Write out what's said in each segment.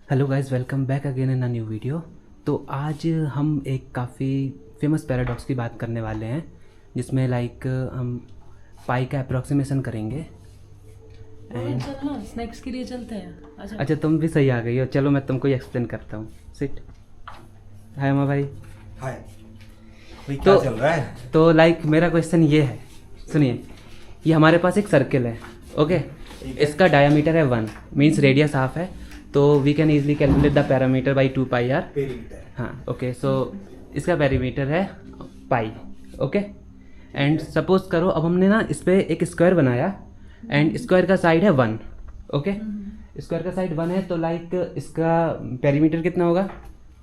Hello guys, welcome back again in a new video. तो आज हम एक काफ़ी फेमस पैराडॉक्स की बात करने वाले हैं, जिसमें हम पाई का अप्रॉक्सीमेशन करेंगे। एंड चलना स्नैक्स के लिए चलते हैं। अच्छा, तुम भी सही आ गई हो। चलो मैं तुमको एक्सप्लेन करता हूँ। सिट। हाय अमा भाई। हाय भाई, क्या तो चल रहा है? मेरा क्वेश्चन ये है, सुनिए। ये हमारे पास एक सर्किल है, ओके। ठीक है। इसका डायामीटर है 1, मीन्स रेडियस हाफ है। तो we can easily calculate the parameter by 2 pi r. Perimeter. हाँ, ओके। सो इसका पेरीमीटर है पाई, ओके। एंड सपोज करो अब हमने ना इस पर एक स्क्वायर बनाया, एंड स्क्वायर का साइड है 1, ओके। स्क्वायर का साइड 1 है, तो इसका पेरीमीटर कितना होगा?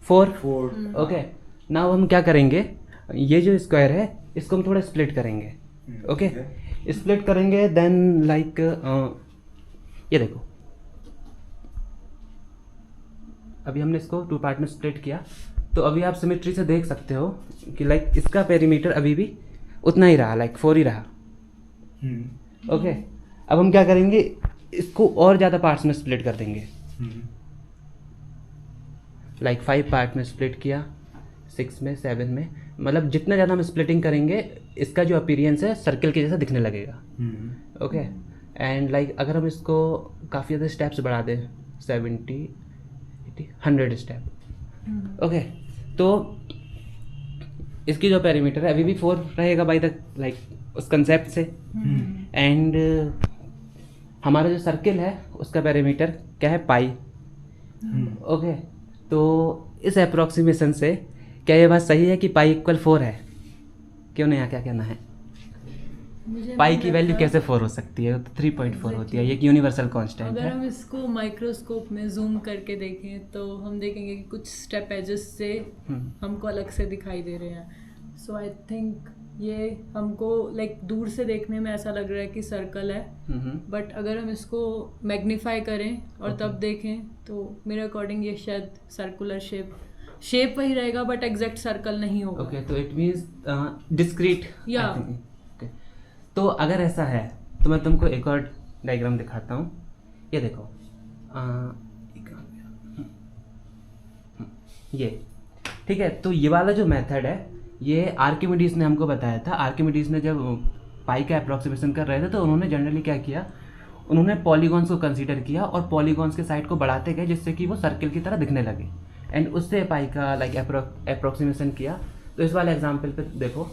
4। 4। ओके। नाउ हम क्या करेंगे, ये जो स्क्वायर है इसको हम थोड़ा स्प्लिट करेंगे, ओके। स्प्लिट करेंगे देन ये देखो, अभी हमने इसको 2 पार्ट में स्प्लिट किया। तो अभी आप सिमेट्री से देख सकते हो कि इसका पेरीमीटर अभी भी उतना ही रहा, 4 ही रहा, ओके। अब हम क्या करेंगे, इसको और ज़्यादा पार्ट्स में स्प्लिट कर देंगे। 5 पार्ट में स्प्लिट किया, 6 में, 7 में, मतलब जितना ज़्यादा हम स्प्लिटिंग करेंगे इसका जो अपीरियंस है सर्कल के जैसा दिखने लगेगा, ओके। एंड अगर हम इसको काफ़ी ज़्यादा स्टेप्स बढ़ा दें, 70, 80, 100 स्टेप, ओके, तो इसकी जो पेरीमीटर है अभी भी 4 रहेगा बाई द उस कंसेप्ट से। एंड हमारा जो सर्किल है उसका पेरीमीटर क्या है? पाई, ओके। तो इस अप्रोक्सीमेशन से क्या ये बात सही है कि पाई इक्वल 4 है? क्यों नहीं? क्या कहना है? पाई की वैल्यू कैसे 4 हो सकती है? तो 3.4 होती है, ये एक यूनिवर्सल कांस्टेंट अगर है। हम इसको माइक्रोस्कोप में जूम करके देखें तो हम देखेंगे कि कुछ स्टेप एजेस से हमको अलग से दिखाई दे रहे हैं। सो आई थिंक ये हमको दूर से देखने में ऐसा लग रहा है कि सर्कल है, बट अगर हम इसको मैग्नीफाई करें और तब देखें तो मेरे अकॉर्डिंग ये शायद सर्कुलर शेप वही रहेगा, बट एग्जैक्ट सर्कल नहीं होगा। ओके, तो इट मीन्स डिस्क्रीट। या तो अगर ऐसा है तो मैं तुमको एक और डायग्राम दिखाता हूँ। ये देखो, ये ठीक है। तो ये वाला जो मेथड है ये आर्किमिडीज ने हमको बताया था। आर्किमिडीज ने जब पाई का अप्रॉक्सीमेशन कर रहे थे तो उन्होंने जनरली क्या किया, उन्होंने पॉलीगॉन्स को कंसीडर किया और पॉलीगॉन्स के साइड को बढ़ाते गए जिससे कि वो सर्किल की तरह दिखने लगे, एंड उससे पाई का अप्रॉक्सीमेशन किया। तो इस वाले एग्जाम्पल पे देखो,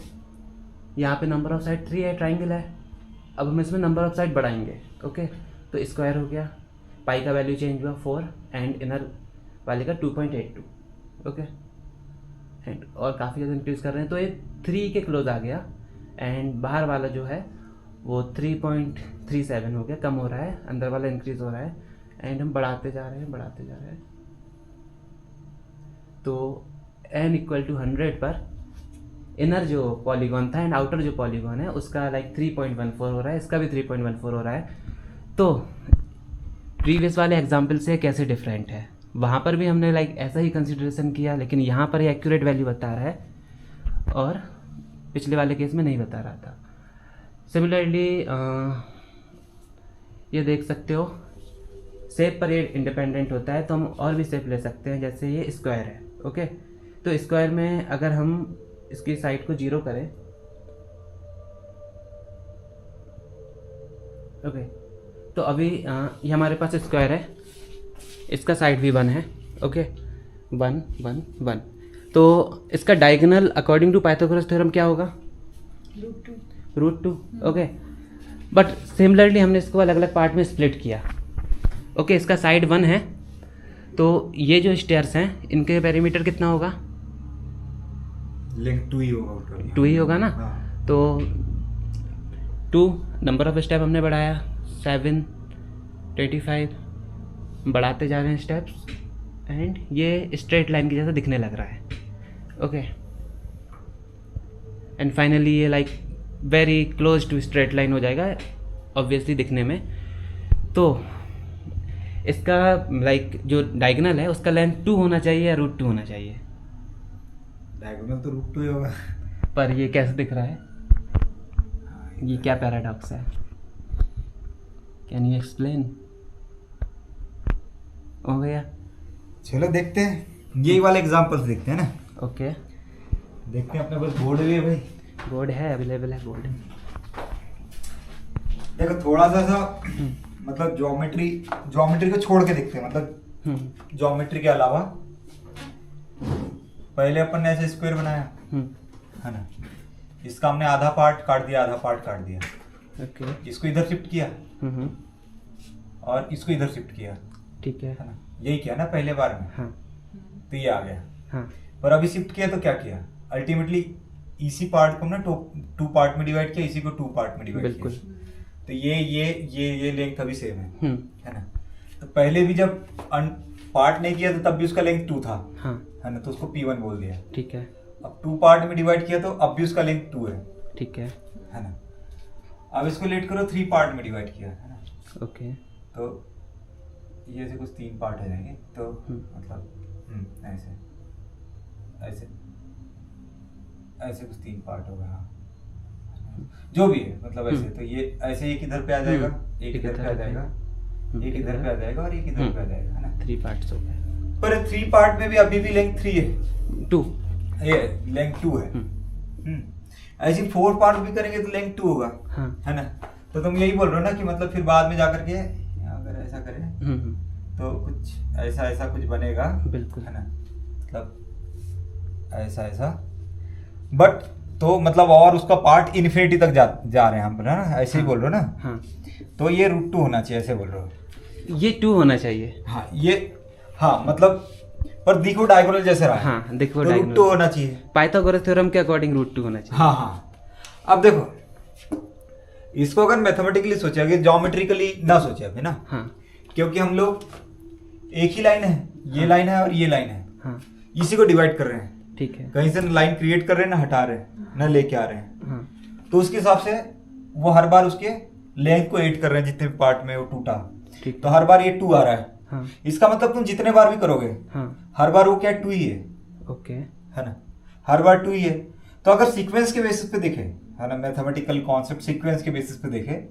यहाँ पे नंबर ऑफ साइड 3 है, ट्राइंगल है। अब हम इसमें नंबर ऑफ साइड बढ़ाएंगे, ओके। तो स्क्वायर हो गया, पाई का वैल्यू चेंज हुआ 4, एंड इनर वाले का 2.82, ओके। एंड और काफ़ी ज़्यादा इंक्रीज कर रहे हैं तो ये 3 के क्लोज आ गया, एंड बाहर वाला जो है वो 3.37 हो गया, कम हो रहा है, अंदर वाला इंक्रीज हो रहा है, एंड हम बढ़ाते जा रहे हैं। तो n इक्वल टू 100 पर इनर जो पॉलीगॉन था एंड आउटर जो पॉलीगॉन है उसका 3.14 हो रहा है, इसका भी 3.14 हो रहा है। तो प्रीवियस वाले एग्जाम्पल से कैसे डिफरेंट है? वहाँ पर भी हमने ऐसा ही कंसिडरेशन किया, लेकिन यहाँ पर ये एक्यूरेट वैल्यू बता रहा है और पिछले वाले केस में नहीं बता रहा था। सिमिलरली ये देख सकते हो, शेप पर ये इंडिपेंडेंट होता है, तो हम और भी शेप ले सकते हैं। जैसे ये स्क्वायर है, ओके। तो स्क्वायर में अगर हम इसकी साइड को 0 करें, ओके, तो अभी ये हमारे पास स्क्वायर है, इसका साइड भी 1 है, ओके। 1 1 1। तो इसका diagonal according to Pythagoras theorem क्या होगा? √2, ओके। बट सिमिलरली हमने इसको अलग अलग पार्ट में स्प्लिट किया, ओके। इसका साइड 1 है, तो ये जो स्टेयर्स हैं इनके पेरीमीटर कितना होगा? लेंथ 2 ही होगा, 2 ही होगा ना। हाँ। तो 2 नंबर ऑफ स्टेप हमने बढ़ाया, 7, 25, बढ़ाते जा रहे हैं स्टेप्स, एंड ये स्ट्रेट लाइन की जैसा दिखने लग रहा है, ओके। एंड फाइनली ये very close to straight line हो जाएगा ऑब्वियसली दिखने में। तो इसका जो डायगोनल है उसका लेंथ 2 होना चाहिए या √2 होना चाहिए? डायगोनल तो √2 ही होगा। पर ये कैसे दिख रहा है? ये क्या पैराडॉक्स है? Can you explain? हो गया। चलो देखते हैं, यही वाले एग्जांपल्स देखते हैं ना। ओके, देखते हैं, अपने पास बोर्ड भी है भाई। बोर्ड है, अवेलेबल है बोर्ड। देखो थोड़ा सा मतलब ज्योमेट्री को छोड़ के देखते हैं, मतलब ज्योमेट्री के अलावा। पहले अपन ने ऐसे स्क्वायर बनाया है ना, इसका हमने आधा पार्ट काट दिया, आधा पार्ट काट दिया। ओके, इसको इधर शिफ्ट किया और इसको इधर शिफ्ट किया, ठीक है। है ना, यही किया ना पहले बार में। हाँ तो ये आ गया। हाँ, पर अभी शिफ्ट किया तो क्या किया, अल्टीमेटली इसी पार्ट को ना टू पार्ट में डिवाइड किया, इसी को टू पार्ट में डिवाइड बिल्कुल। किया। तो ये लेंथ अभी सेम हम्म, है ना। तो पहले भी जब पार्ट नहीं किया तो तब भी उसका लेंथ 2 था, हाँ है ना, तो उसको P1 बोल दिया। ठीक है, अब 2 पार्ट में डिवाइड किया तो अब भी उसका लेंथ 2 है ठीक है। ना। अब इसको लेट करो 3 पार्ट में डिवाइड किया, है ना, ओके, तो ये ऐसे कुछ 3 पार्ट हो जाएंगे। तो मतलब ऐसे ऐसे ऐसे कुछ 3 पार्ट होगा, हाँ जो भी है, मतलब ऐसे। तो ये ऐसे एक इधर पे आ जाएगा, एक इधर पे आ जाएगा, एक इधर पे आ जाएगा और एक इधर पे आ जाएगा, है ना। 3 पार्ट्स हो गए। पर 3 पार्ट में भी अभी भी लेंथ 3 है, 2। ये लेंथ 2 है। ऐसे 4 पार्ट भी करेंगे तो लेंथ 2 होगा, हाँ, है ना। तो तुम यही बोल रहे हो ना कि मतलब फिर बाद में जाकर के अगर ऐसा करें तो कुछ ऐसा ऐसा कुछ बनेगा, बिल्कुल, है ना, मतलब ऐसा ऐसा। बट तो मतलब और उसका पार्ट इन्फिनिटी तक जा रहे हैं हम, है ना, ऐसे ही बोल रहे हो ना। हाँ। तो ये √2 होना चाहिए, ऐसे बोल रहे हो। ये 2 होना चाहिए। हाँ ये, हाँ मतलब, पर दिखो डायगोनल जैसे रहा है। हाँ देखो, तो डायगोनल √2 होना चाहिए। पाइथागोरस थ्योरम के अकॉर्डिंग √2 होना चाहिए। हाँ हाँ। अब देखो, इसको अगर मैथमेटिकली सोचे, अगर ज्योमेट्रिकली ना सोचे अभी ना, हाँ क्योंकि हम लोग एक ही लाइन है, ये लाइन है और ये लाइन है, हाँ, इसी को डिवाइड कर रहे हैं। ठीक है, कहीं से लाइन क्रिएट कर रहे हैं ना हटा रहे हैं ना लेके आ रहे हैं। हाँ तो उसके हिसाब से वो हर बार उसके लेंथ को ऐड कर रहे हैं, जितने भी पार्ट में वो टूटा। ठीक, तो हर बार ये 2 आ रहा है। हाँ इसका मतलब तुम जितने बार भी करोगे, हाँ, हर बार वो क्या 2 ही है ओके, है ना, हर बार 2 ही है। तो अगर सीक्वेंस के बेसिस पे देखें, है ना, मैथमेटिकल कॉन्सेप्ट सीक्वेंस के बेसिस पे देखें,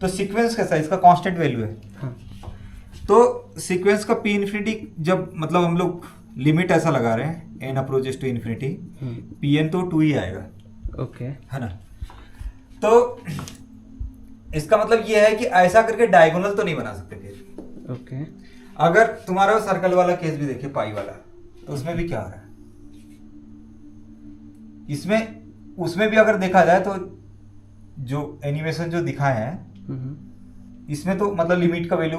तो सीक्वेंस कैसा है, इसका कांस्टेंट वैल्यू है। हाँ तो सीक्वेंस का P इन्फिनिटी, जब मतलब हम लोग लिमिट ऐसा लगा रहे हैं n approaches to infinity, Pn तो 2 ही आएगा, ओके, है ना। तो इसका मतलब ये है कि ऐसा करके डायगोनल तो नहीं बना सकते फिर। ओके, अगर तुम्हारा सर्कल वाला केस भी देखे, पाई वाला, तो उसमें भी क्या हो रहा है, इसमें उसमें भी अगर देखा जाए तो जो एनिमेशन जो दिखाए हैं, इसमें तो मतलब लिमिट का वैल्यू,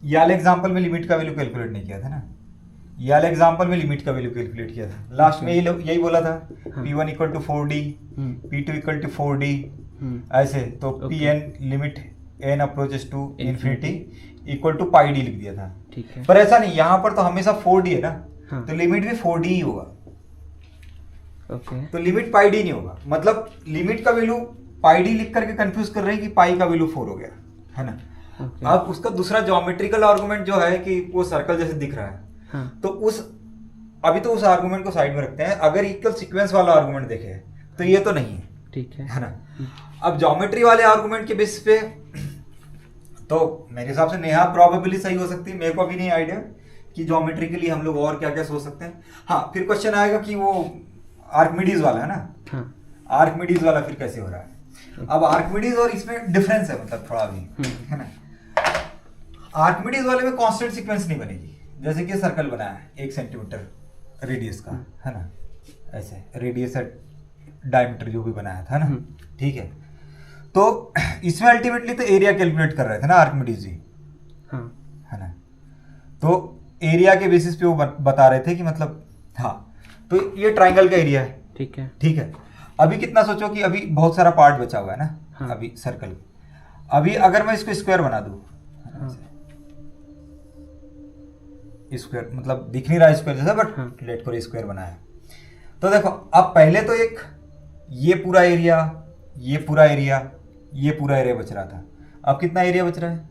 ये वाले एग्जांपल में लिमिट का वैल्यू कैलकुलेट नहीं किया था ना, ये वाले एग्जांपल में लिमिट का वैल्यू कैलकुलेट किया था। लास्ट में यही बोला था, P1 equal to 4D, P2 equal to 4D, ऐसे। तो Pn limit n approaches to infinity equal to πD लिख दिया था, ठीक है। पर ऐसा नहीं, यहाँ पर तो हमेशा 4D है ना, हाँ। तो लिमिट भी 4D ही होगा, ओके, तो लिमिट πD नहीं होगा। मतलब लिमिट का वैल्यू πD लिख करके कंफ्यूज कर रहे हैं कि पाई का वैल्यू 4 हो गया, है ना। ओके, अब उसका दूसरा ज्योमेट्रिकल आर्गुमेंट जो है कि वो सर्कल जैसे दिख रहा है, हाँ तो अभी तो उस आर्गुमेंट को साइड में रखते हैं। अगर इक्वल सीक्वेंस वाला आर्गुमेंट देखे तो ये तो नहीं है, ठीक है, है ना। अब ज्योमेट्री वाले आर्गुमेंट के बेसिस पे तो मेरे हिसाब से नेहा प्रोबेबली सही हो सकती है, मेरे को अभी नहीं आइडिया कि ज्योमेट्री के लिए हम लोग और क्या क्या सोच सकते हैं। हाँ, फिर क्वेश्चन आएगा कि वो आर्किमिडीज वाला है ना, हाँ आर्किमिडीज वाला फिर कैसे हो रहा है। अब आर्किमिडीज और इसमें डिफरेंस है, मतलब थोड़ा भी, है ना। आर्किमिडीज वाले में कांस्टेंट सीक्वेंस नहीं बनेगी, जैसे कि सर्कल बनाया है 1 सेंटीमीटर रेडियस का, है ना, ऐसे रेडियस डायमीटर जो भी बनाया था ना, ठीक है। तो इसमें अल्टीमेटली तो एरिया कैलकुलेट कर रहे थे ना आर्किमिडीज जी, हाँ, है ना। तो एरिया के बेसिस पे वो बता रहे थे कि मतलब, हाँ, तो ये ट्राइंगल का एरिया है, ठीक है, ठीक है। अभी कितना सोचो कि अभी बहुत सारा पार्ट बचा हुआ है ना, हाँ। अभी सर्कल, अभी अगर मैं इसको स्क्वायर बना दूं, हाँ, स्क्वायर मतलब दिख नहीं रहा है स्क्वायर जैसा, बट हाँ। लेट करो स्क्वायर बनाया। तो देखो, अब पहले तो एक ये पूरा एरिया, ये पूरा एरिया, ये पूरा एरिया बच रहा था। अब कितना एरिया बच रहा है,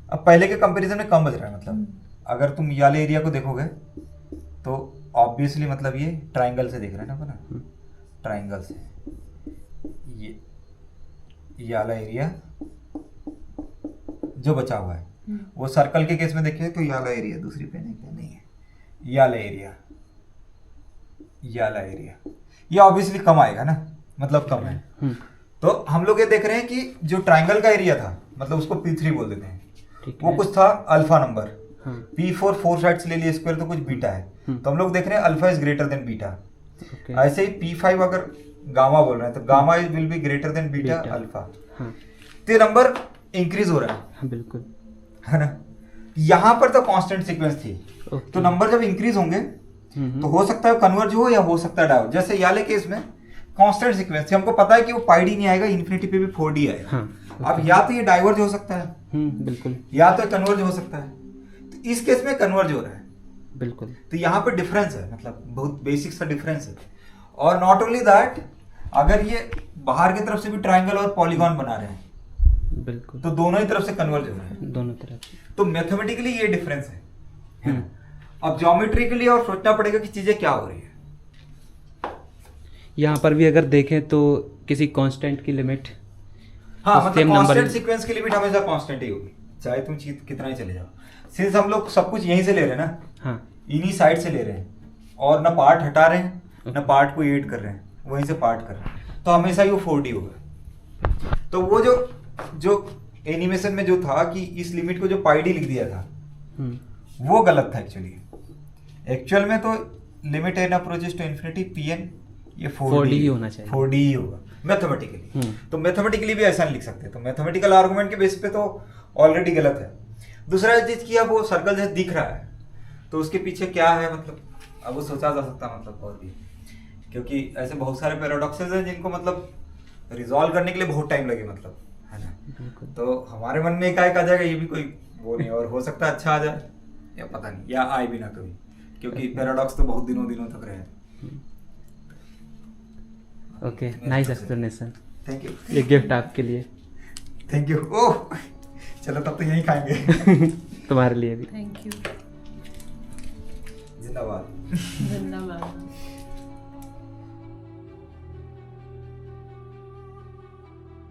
अब पहले के कंपैरिजन में कम बच रहा है। मतलब अगर तुम ये वाले एरिया को देखोगे तो ऑब्वियसली मतलब ये ट्राइंगल से देख रहे हैं ना, ट्राइंगल से ये वाला एरिया जो बचा हुआ है, वो सर्कल के केस में देखिए तो ये वाला एरिया, दूसरी पे नहीं है, ये वाला एरिया, ये वाला एरिया, ये ऑब्वियसली कम आएगा ना, मतलब कम है। तो हम लोग ये देख रहे हैं कि जो ट्राइंगल का एरिया था, मतलब उसको P3 बोल देते हैं, वो कुछ था अल्फा नंबर, P4 4 साइड्स ले लिए स्क्वायर तो कुछ बीटा है, तो हम लोग देख रहे हैं alpha is greater than beta. ऐसे ही P5 अगर गामा बोल रहे हैं तो gamma is will be greater than beta alpha. तो ये नंबर इंक्रीज हो रहा है, बिल्कुल, है ना। यहाँ पर तो कांस्टेंट सीक्वेंस थी, तो नंबर जब इंक्रीज होंगे तो हो सकता है कन्वर्ज हो या हो सकता है डाउट। जैसे याले केस में कांस्टेंट सीक्वेंस थी, हमको पता है कि वो पाई डी नहीं आएगा, इन्फिनिटी पे भी 4D आएगा। अब या तो ये डाइवर्ज हो सकता है, बिल्कुल, या तो कन्वर्ज हो सकता है, तो इस केस में कन्वर्ज हो रहा है, बिल्कुल। तो यहाँ पे डिफरेंस है, मतलब बहुत बेसिक सा डिफरेंस है। और नॉट ओनली दैट, अगर ये बाहर की तरफ से भी ट्राइंगल और पॉलीगॉन बना रहे हैं, बिल्कुल, तो दोनों ही तरफ से कन्वर्ज हो रहे हैं, दोनों तरफ। तो मैथमेटिकली ये डिफरेंस है। अब ज्योमेट्रिकली और सोचना पड़ेगा कि चीजें क्या हो रही है। यहाँ पर भी अगर देखें तो किसी कांस्टेंट की लिमिट, हाँ, तो मतलब same number- कांस्टेंट सीक्वेंस की लिमिट हमेशा कांस्टेंट ही होगी, चाहे तुम चीज कितना ही चले जाओ। सिंस हम लोग सब कुछ यहीं से ले रहे हैं ना, हाँ, इन्हीं साइड से ले रहे हैं, और ना पार्ट हटा रहे हैं ना पार्ट को ऐड कर रहे हैं, वहीं से पार्ट कर रहे हैं, तो हमेशा ही वो 4D होगा। तो वो जो एनिमेशन में जो था कि इस लिमिट को जो पाई डी लिख दिया था, वो गलत था एक्चुअली। एक्चुअल में तो limit n approaches to infinity Pn, ये 4D ही होना चाहिए, 4D ही होगा मैथमेटिकली। तो मैथमेटिकली भी ऐसा नहीं लिख सकते, तो मैथमेटिकल आर्गुमेंट के बेस पे तो ऑलरेडी गलत है। दूसरा चीज की, अब वो सर्कल जैसे दिख रहा है तो उसके पीछे क्या है, मतलब अब वो सोचा जा सकता, मतलब और भी, क्योंकि ऐसे बहुत सारे पैराडॉक्सेस हैं जिनको मतलब रिजॉल्व करने के लिए बहुत टाइम लगे, मतलब, है ना। तो हमारे मन में एकाएक आ जाएगा, ये भी कोई वो नहीं, और हो सकता है अच्छा आ जाए या पता नहीं, या आए भी ना कभी, क्योंकि पैराडॉक्स तो बहुत दिनों तक रहे। Okay, nice explanation. Thank you, ये गिफ्ट आपके लिए। Thank you. ओह, चलो तब तो यहीं खाएंगे। तुम्हारे लिए भी। थैंक यू, जिंदाबाद। धन्यवाद।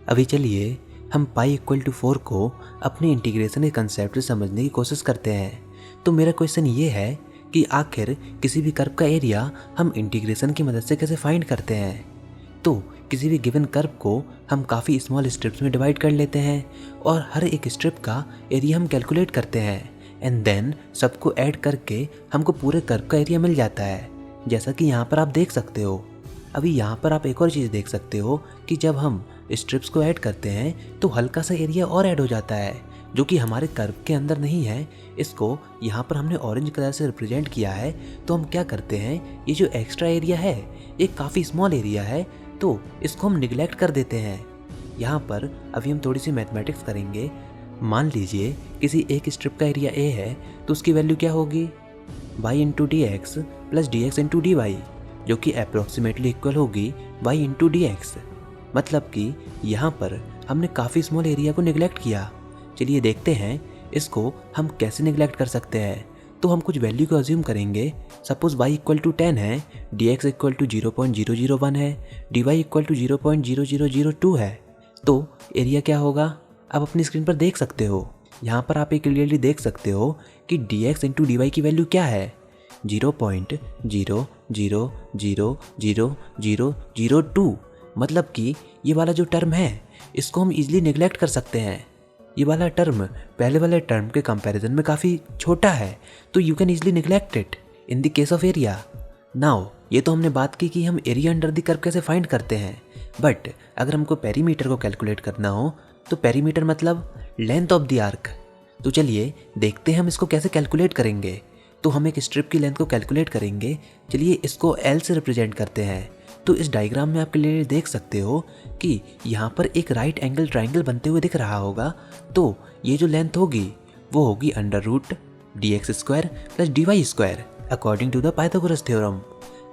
अभी चलिए हम पाई इक्वल टू 4 को अपने इंटीग्रेशन के कंसेप्ट से समझने की कोशिश करते हैं। तो मेरा क्वेश्चन ये है कि आखिर किसी भी कर्व का एरिया हम इंटीग्रेशन की मदद से कैसे फाइंड करते हैं। तो किसी भी गिवन कर्व को हम काफ़ी स्मॉल स्ट्रिप्स में डिवाइड कर लेते हैं और हर एक स्ट्रिप का एरिया हम कैलकुलेट करते हैं, एंड देन सबको ऐड करके हमको पूरे कर्व का एरिया मिल जाता है, जैसा कि यहाँ पर आप देख सकते हो। अभी यहाँ पर आप एक और चीज़ देख सकते हो कि जब हम स्ट्रिप्स को ऐड करते हैं तो हल्का सा एरिया और ऐड हो जाता है, जो कि हमारे कर्व के अंदर नहीं है। इसको यहाँ पर हमने ऑरेंज कलर से रिप्रेजेंट किया है। तो हम क्या करते हैं, ये जो एक्स्ट्रा एरिया है ये काफ़ी स्मॉल एरिया है, तो इसको हम निगलेक्ट कर देते हैं। यहाँ पर अभी हम थोड़ी सी मैथमेटिक्स करेंगे। मान लीजिए किसी एक स्ट्रिप का एरिया ए है, तो उसकी वैल्यू क्या होगी, y into d x plus d x into d y, जो कि अप्रोक्सीमेटली इक्वल होगी y इंटू डी एक्स। मतलब कि यहाँ पर हमने काफ़ी स्मॉल एरिया को निगलेक्ट किया। चलिए देखते हैं इसको हम कैसे निगलेक्ट कर सकते हैं। तो हम कुछ वैल्यू को अज्यूम करेंगे। सपोज y इक्वल टू 10 है, डी एक्स इक्वल टू 0.001 है, डी वाई इक्वल टू 0.0002 है। तो एरिया क्या होगा, आप अपनी स्क्रीन पर देख सकते हो। यहाँ पर आप एक क्लियरली देख सकते हो कि d x into d y की वैल्यू क्या है, 0.000002। मतलब कि ये वाला जो टर्म है इसको हम इजीली निगलेक्ट कर सकते हैं। ये वाला टर्म पहले वाले टर्म के कंपैरिजन में काफ़ी छोटा है, तो you can easily neglect it in the case of area. Now ये तो हमने बात की कि हम एरिया अंडर द कर्व कैसे फाइंड करते हैं, बट अगर हमको पेरीमीटर को कैलकुलेट करना हो तो पेरीमीटर मतलब लेंथ ऑफ द आर्क। तो चलिए देखते हैं हम इसको कैसे कैलकुलेट करेंगे। तो हम एक स्ट्रिप की लेंथ को कैलकुलेट करेंगे। चलिए इसको L से रिप्रेजेंट करते हैं। तो इस डायग्राम में आप क्लियरली देख सकते हो कि यहाँ पर एक राइट एंगल ट्राइंगल बनते हुए दिख रहा होगा। तो ये जो लेंथ होगी वो होगी under root d x square plus d y square according to the Pythagoras theorem.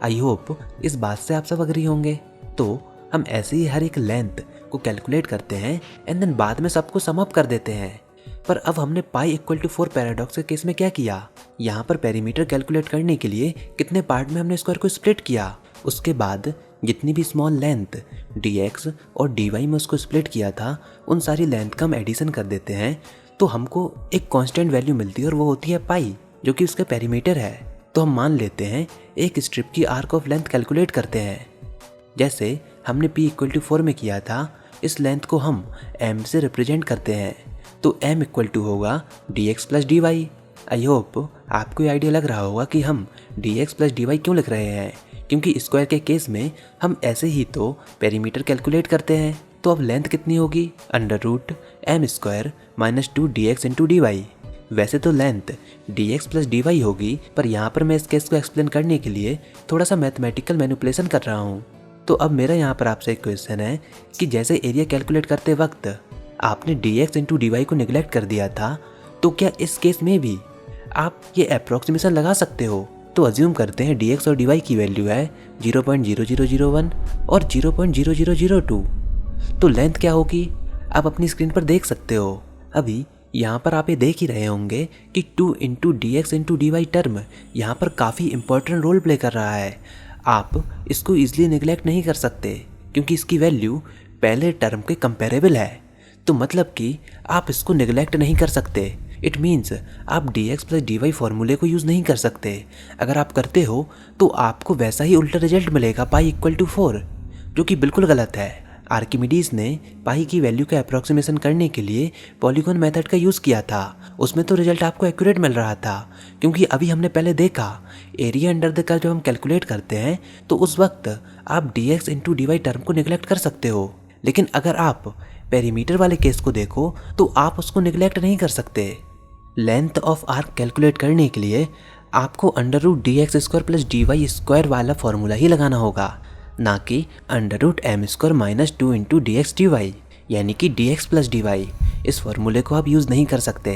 I hope इस बात से आप सब अग्री होंगे। तो हम ऐसे ही हर एक लेंथ को कैलकुलेट करते हैं एंड देन बाद में सबको सम अप कर देते हैं। पर अब हमने पाई इक्वल टू 4 पैराडॉक्स के केस में क्या किया, यहाँ पर पेरीमीटर कैलकुलेट करने के लिए कितने पार्ट में हमने स्क्वायर को स्प्लिट किया। उसके बाद जितनी भी स्मॉल लेंथ dx और dy में उसको स्प्लिट किया था, उन सारी लेंथ का हम एडिशन कर देते हैं। तो हमको एक कांस्टेंट वैल्यू मिलती है और वो होती है पाई, जो कि उसका पेरीमीटर है। तो हम मान लेते हैं एक स्ट्रिप की आर्क ऑफ लेंथ कैलकुलेट करते हैं। जैसे हमने p इक्वल टू 4 में किया था, इस लेंथ को हम m से रिप्रेजेंट करते हैं, तो m इक्वल टू होगा dx plus dy। I hope आपको ये आइडिया लग रहा होगा कि हम dx प्लस dy क्यों लिख रहे हैं, क्योंकि स्क्वायर के केस में हम ऐसे ही तो पेरीमीटर कैलकुलेट करते हैं। तो अब लेंथ कितनी होगी, under root m square minus 2 dx into dy। वैसे तो लेंथ dx प्लस dy होगी, पर यहाँ पर मैं इस केस को एक्सप्लेन करने के लिए थोड़ा सा मैथमेटिकल मैनिपुलेशन कर रहा हूँ। तो अब मेरा यहाँ पर आपसे एक क्वेश्चन है कि जैसे एरिया कैलकुलेट करते वक्त आपने dx इंटू dy को निगलेक्ट कर दिया था, तो क्या इस केस में भी आप ये अप्रॉक्सीमेशन लगा सकते हो? तो अज्यूम करते हैं dx और dy की वैल्यू है 0.0001 और 0.0002। तो लेंथ क्या होगी आप अपनी स्क्रीन पर देख सकते हो। अभी यहाँ पर आप ये देख ही रहे होंगे कि 2 into dx into dy term यहाँ पर काफ़ी इंपॉर्टेंट रोल प्ले कर रहा है। आप इसको ईजिली निगलेक्ट नहीं कर सकते क्योंकि इसकी वैल्यू पहले टर्म के कंपेरेबल है। तो मतलब कि आप इसको निगलेक्ट नहीं कर सकते। इट मीन्स आप dx प्लस dy फॉर्मूले को यूज़ नहीं कर सकते। अगर आप करते हो तो आपको वैसा ही उल्टा रिजल्ट मिलेगा पाई इक्वल टू 4, जो कि बिल्कुल गलत है। आर्किमिडीज ने पाई की वैल्यू का अप्रॉक्सीमेशन करने के लिए पॉलीगॉन मेथड का यूज़ किया था। उसमें तो रिजल्ट आपको एक्यूरेट मिल रहा था, क्योंकि अभी हमने पहले देखा एरिया अंडर द कर्व जब हम कैलकुलेट करते हैं तो उस वक्त आप dx इंटू dy टर्म को निगलेक्ट कर सकते हो। लेकिन अगर आप पेरीमीटर वाले केस को देखो तो आप उसको निगलेक्ट नहीं कर सकते। लेंथ ऑफ आर्क कैलकुलेट करने के लिए आपको under root dx square plus dy square वाला फॉर्मूला ही लगाना होगा, ना कि under root m square minus 2 into dx dy, यानी कि dx प्लस dy। इस फॉर्मूले को आप यूज़ नहीं कर सकते।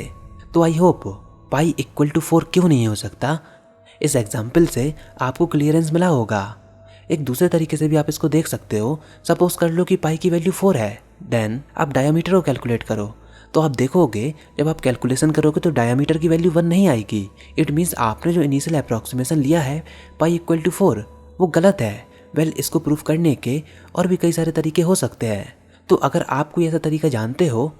तो I hope pi equal to 4 क्यों नहीं हो सकता, इस एग्जाम्पल से आपको क्लियरेंस मिला होगा। एक दूसरे तरीके से भी आप इसको देख सकते हो। सपोज कर लो कि पाई की वैल्यू 4 है, देन आप डायमीटर को कैलकुलेट करो, तो आप देखोगे जब आप कैलकुलेशन करोगे तो डायमीटर की वैल्यू 1 नहीं आएगी। इट मीन्स आपने जो इनिशियल अप्रॉक्सीमेशन लिया है पाई इक्वल टू 4 वो गलत है। वेल, इसको प्रूफ करने के और भी कई सारे तरीके हो सकते हैं। तो अगर आप कोई ऐसा तरीका जानते हो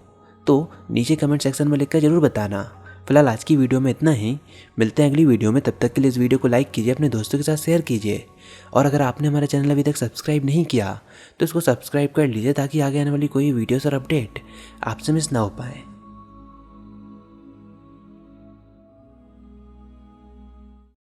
तो नीचे कमेंट सेक्शन में लिखकर ज़रूर बताना। फिलहाल आज की वीडियो में इतना ही, मिलते हैं अगली वीडियो में। तब तक के लिए इस वीडियो को लाइक कीजिए, अपने दोस्तों के साथ शेयर कीजिए, और अगर आपने हमारा चैनल अभी तक सब्सक्राइब नहीं किया तो इसको सब्सक्राइब कर लीजिए ताकि आगे आने वाली कोई वीडियोस और अपडेट आपसे मिस ना हो पाए।